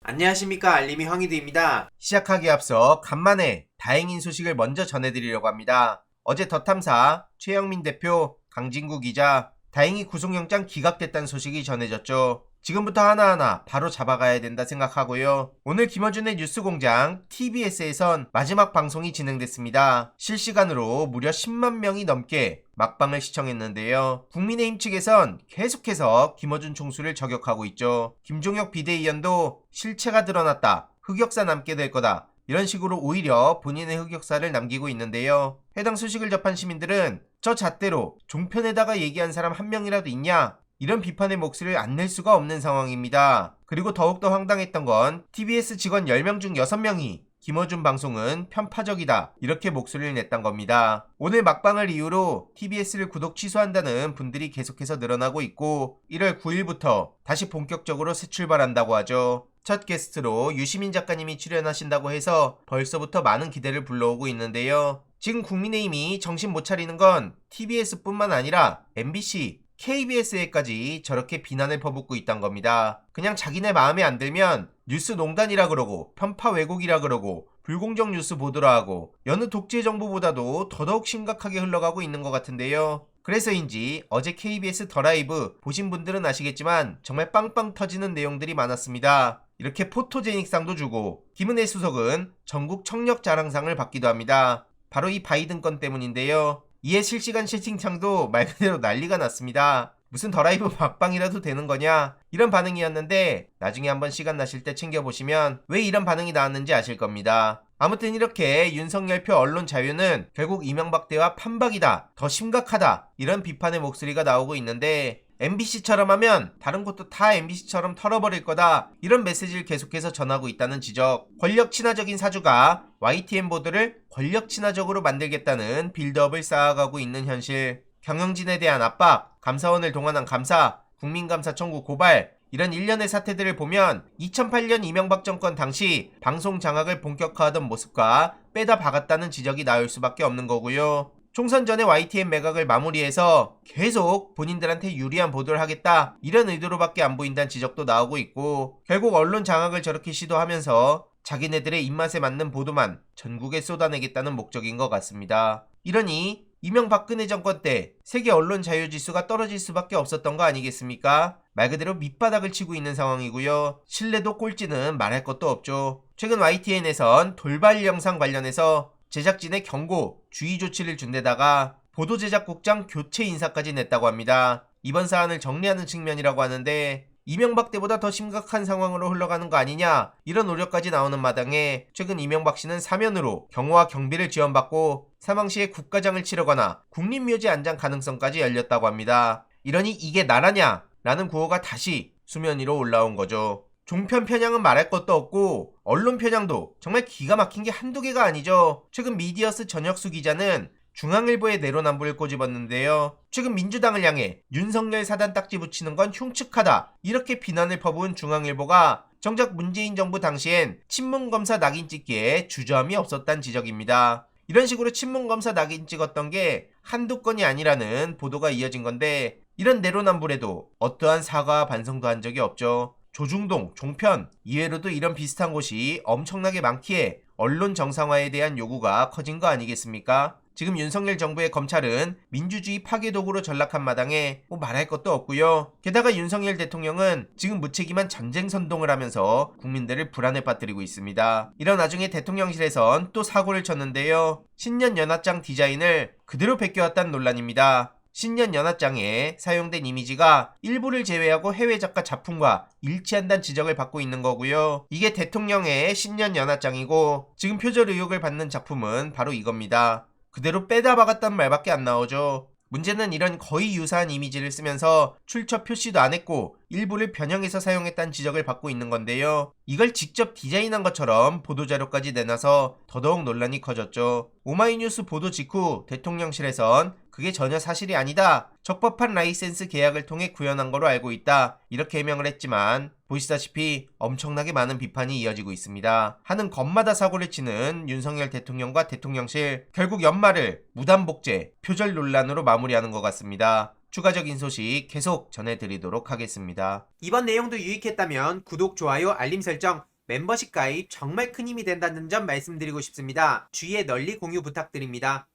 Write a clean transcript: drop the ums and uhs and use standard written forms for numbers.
안녕하십니까, 알림이 황희두입니다. 시작하기에 앞서 간만에 다행인 소식을 먼저 전해드리려고 합니다. 어제 더 탐사 최영민 대표, 강진구 기자 다행히 구속영장 기각됐다는 소식이 전해졌죠. 지금부터 하나하나 바로 잡아가야 된다 생각하고요. 오늘 김어준의 뉴스공장 TBS에선 마지막 방송이 진행됐습니다. 실시간으로 무려 10만 명이 넘게 막방을 시청했는데요. 국민의힘 측에선 계속해서 김어준 총수를 저격하고 있죠. 김종혁 비대위원도 실체가 드러났다, 흑역사 남게 될 거다, 이런 식으로 오히려 본인의 흑역사를 남기고 있는데요. 해당 소식을 접한 시민들은 저 잣대로 종편에다가 얘기한 사람 한 명이라도 있냐, 이런 비판의 목소리를 안 낼 수가 없는 상황입니다. 그리고 더욱더 황당했던 건 TBS 직원 10명 중 6명이 김어준 방송은 편파적이다, 이렇게 목소리를 냈단 겁니다. 오늘 막방을 이유로 TBS를 구독 취소한다는 분들이 계속해서 늘어나고 있고 1월 9일부터 다시 본격적으로 새 출발한다고 하죠. 첫 게스트로 유시민 작가님이 출연하신다고 해서 벌써부터 많은 기대를 불러오고 있는데요. 지금 국민의힘이 정신 못 차리는 건 TBS뿐만 아니라 MBC, KBS에까지 저렇게 비난을 퍼붓고 있단 겁니다. 그냥 자기네 마음에 안 들면 뉴스 농단이라 그러고 편파 왜곡이라 그러고 불공정 뉴스 보도라 하고 여느 독재 정부보다도 더더욱 심각하게 흘러가고 있는 것 같은데요. 그래서인지 어제 KBS 더 라이브 보신 분들은 아시겠지만 정말 빵빵 터지는 내용들이 많았습니다. 이렇게 포토제닉상도 주고 김은혜 수석은 전국 청력 자랑상을 받기도 합니다. 바로 이 바이든 건 때문인데요. 이에 실시간 채팅창도 말 그대로 난리가 났습니다. 무슨 더 라이브 막방이라도 되는 거냐, 이런 반응이었는데 나중에 한번 시간 나실 때 챙겨보시면 왜 이런 반응이 나왔는지 아실 겁니다. 아무튼 이렇게 윤석열표 언론 자유는 결국 이명박 대와 판박이다, 더 심각하다, 이런 비판의 목소리가 나오고 있는데 MBC처럼 하면 다른 곳도 다 MBC처럼 털어버릴 거다, 이런 메시지를 계속해서 전하고 있다는 지적. 권력 친화적인 사주가 YTN 보도를 권력 친화적으로 만들겠다는 빌드업을 쌓아가고 있는 현실. 경영진에 대한 압박, 감사원을 동원한 감사, 국민감사 청구 고발, 이런 일련의 사태들을 보면 2008년 이명박 정권 당시 방송 장악을 본격화하던 모습과 빼다 박았다는 지적이 나올 수밖에 없는 거고요. 총선 전에 YTN 매각을 마무리해서 계속 본인들한테 유리한 보도를 하겠다, 이런 의도로밖에 안 보인다는 지적도 나오고 있고, 결국 언론 장악을 저렇게 시도하면서 자기네들의 입맛에 맞는 보도만 전국에 쏟아내겠다는 목적인 것 같습니다. 이러니 이명박근혜 정권 때 세계 언론 자유지수가 떨어질 수밖에 없었던 거 아니겠습니까? 말 그대로 밑바닥을 치고 있는 상황이고요. 신뢰도 꼴찌는 말할 것도 없죠. 최근 YTN에선 돌발 영상 관련해서 제작진의 경고, 주의 조치를 준 데다가 보도제작국장 교체 인사까지 냈다고 합니다. 이번 사안을 정리하는 측면이라고 하는데 이명박 때보다 더 심각한 상황으로 흘러가는 거 아니냐, 이런 우려까지 나오는 마당에 최근 이명박 씨는 사면으로 경호와 경비를 지원받고 사망 시에 국가장을 치르거나 국립묘지 안장 가능성까지 열렸다고 합니다. 이러니 이게 나라냐? 라는 구호가 다시 수면 위로 올라온 거죠. 종편 편향은 말할 것도 없고 언론 편향도 정말 기가 막힌 게 한두 개가 아니죠. 최근 미디어스 전혁수 기자는 중앙일보의 내로남불을 꼬집었는데요. 최근 민주당을 향해 윤석열 사단 딱지 붙이는 건 흉측하다, 이렇게 비난을 퍼부은 중앙일보가 정작 문재인 정부 당시엔 친문검사 낙인 찍기에 주저함이 없었다는 지적입니다. 이런 식으로 친문검사 낙인 찍었던 게 한두 건이 아니라는 보도가 이어진 건데, 이런 내로남불에도 어떠한 사과와 반성도 한 적이 없죠. 조중동, 종편 이외로도 이런 비슷한 곳이 엄청나게 많기에 언론 정상화에 대한 요구가 커진 거 아니겠습니까? 지금 윤석열 정부의 검찰은 민주주의 파괴 도구로 전락한 마당에 말할 것도 없고요. 게다가 윤석열 대통령은 지금 무책임한 전쟁 선동을 하면서 국민들을 불안에 빠뜨리고 있습니다. 이런 와중에 대통령실에선 또 사고를 쳤는데요. 신년 연합장 디자인을 그대로 베껴왔다는 논란입니다. 신년 연합장에 사용된 이미지가 일부를 제외하고 해외 작가 작품과 일치한다는 지적을 받고 있는 거고요. 이게 대통령의 신년 연합장이고 지금 표절 의혹을 받는 작품은 바로 이겁니다. 그대로 빼다 박았다는 말밖에 안 나오죠. 문제는 이런 거의 유사한 이미지를 쓰면서 출처 표시도 안 했고 일부를 변형해서 사용했다는 지적을 받고 있는 건데요. 이걸 직접 디자인한 것처럼 보도자료까지 내놔서 더더욱 논란이 커졌죠. 오마이뉴스 보도 직후 대통령실에선 그게 전혀 사실이 아니다, 적법한 라이센스 계약을 통해 구현한 거로 알고 있다, 이렇게 해명을 했지만 보시다시피 엄청나게 많은 비판이 이어지고 있습니다. 하는 것마다 사고를 치는 윤석열 대통령과 대통령실, 결국 연말을 무단복제, 표절 논란으로 마무리하는 것 같습니다. 추가적인 소식 계속 전해드리도록 하겠습니다. 이번 내용도 유익했다면 구독, 좋아요, 알림 설정 멤버십 가입 정말 큰 힘이 된다는 점 말씀드리고 싶습니다. 주위에 널리 공유 부탁드립니다.